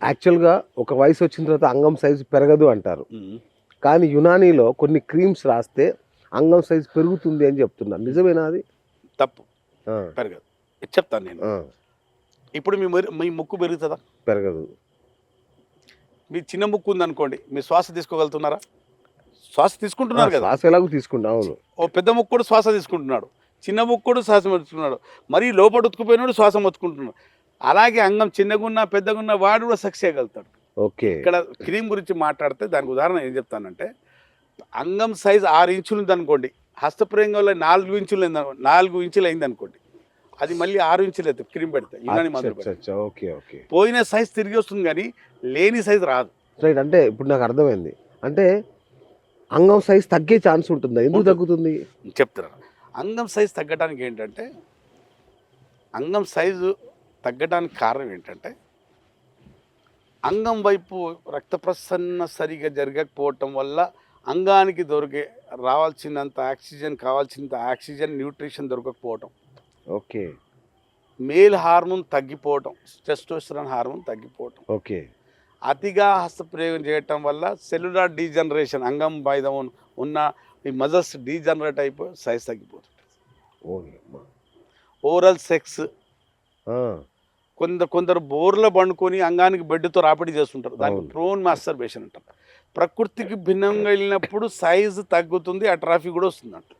యాక్చువల్గా ఒక వయసు వచ్చిన తర్వాత అంగం సైజు పెరగదు అంటారు. కానీ యునానీలో కొన్ని క్రీమ్స్ రాస్తే అంగం సైజు పెరుగుతుంది అని చెప్తున్నారు. నిజమేనా అది? తప్పు, ఆ, పెరగదు. చెప్తాను నేను. ఆ, ఇప్పుడు మీ ముక్కు పెరుగుతుందా? పెరగదు. మీ చిన్న ముక్కు ఉందనుకోండి, మీరు శ్వాస తీసుకోగలుగుతున్నారా? శ్వాస తీసుకుంటున్నారు కదా. శ్వాస ఎలాగో తీసుకుంటా. అవును. ఓ పెద్ద ముక్కు కూడా శ్వాస తీసుకుంటున్నాడు, చిన్న ముక్కు కూడా శ్వాస మొత్తుకున్నాడు, మరీ లోపల ఉతుకుపోయినాడు శ్వాస మొత్తుకుంటున్నాడు. అలాగే అంగం చిన్నగున్నా పెద్దగున్నా వాడు కూడా సక్సెస్ చేయగలుగుతాడు. ఓకే. ఇక్కడ క్రీమ్ గురించి మాట్లాడితే దానికి ఉదాహరణ ఏం చెప్తానంటే, అంగం సైజ్ 6 ఇంచులు ఉందనుకోండి, హస్తప్రయోగంలో 4 ఇంచులు 4 ఇంచులు అయింది అనుకోండి, అది మళ్ళీ 6 ఇంచులు అవుతుంది క్రీమ్ పెడితే. యునాని మందులు పెడితే ఓకే, ఓకే. పోయిన సైజ్ తిరిగి వస్తుంది కానీ లేని సైజ్ రాదు. రైట్. అంటే ఇప్పుడు నాకు అర్థమైంది. అంటే అంగం సైజ్ తగ్గే ఛాన్స్ ఉంటుందా? ఎందుకు తగ్గుతుంది? చెప్తున్నాను. అంగం సైజ్ తగ్గడానికి ఏంటంటే, అంగం సైజు తగ్గడానికి కారణం ఏంటంటే, అంగం వైపు రక్త ప్రసరణ సరిగా జరగకపోవటం వల్ల అంగానికి రావాల్సినంత ఆక్సిజన్, కావాల్సినంత ఆక్సిజన్, న్యూట్రిషన్ దొరకకపోవటం, ఓకే, మేల్ హార్మోన్ తగ్గిపోవటం, టెస్టోస్టెరాన్ హార్మోన్ తగ్గిపోవటం, ఓకే, అతిగా హస్తప్రయోగం చేయటం వల్ల సెల్యులార్ డీజనరేషన్, అంగం పైన ఉన్న ఈ మజిల్స్ డీజనరేట్ అయిపోయి సైజ్ తగ్గిపోతుంది. ఓకే. ఓరల్ సెక్స్, ఆ, కొందరు బోర్లో పండుకొని అంగానికి బెడ్తో రాపిడి చేస్తుంటారు, దానికి అవును. ప్రోన్ మాస్టర్బేషన్ అంటారు. ప్రకృతికి భిన్నంగా వెళ్ళినప్పుడు సైజు తగ్గుతుంది, అట్రాఫీ కూడా వస్తుంది అంట.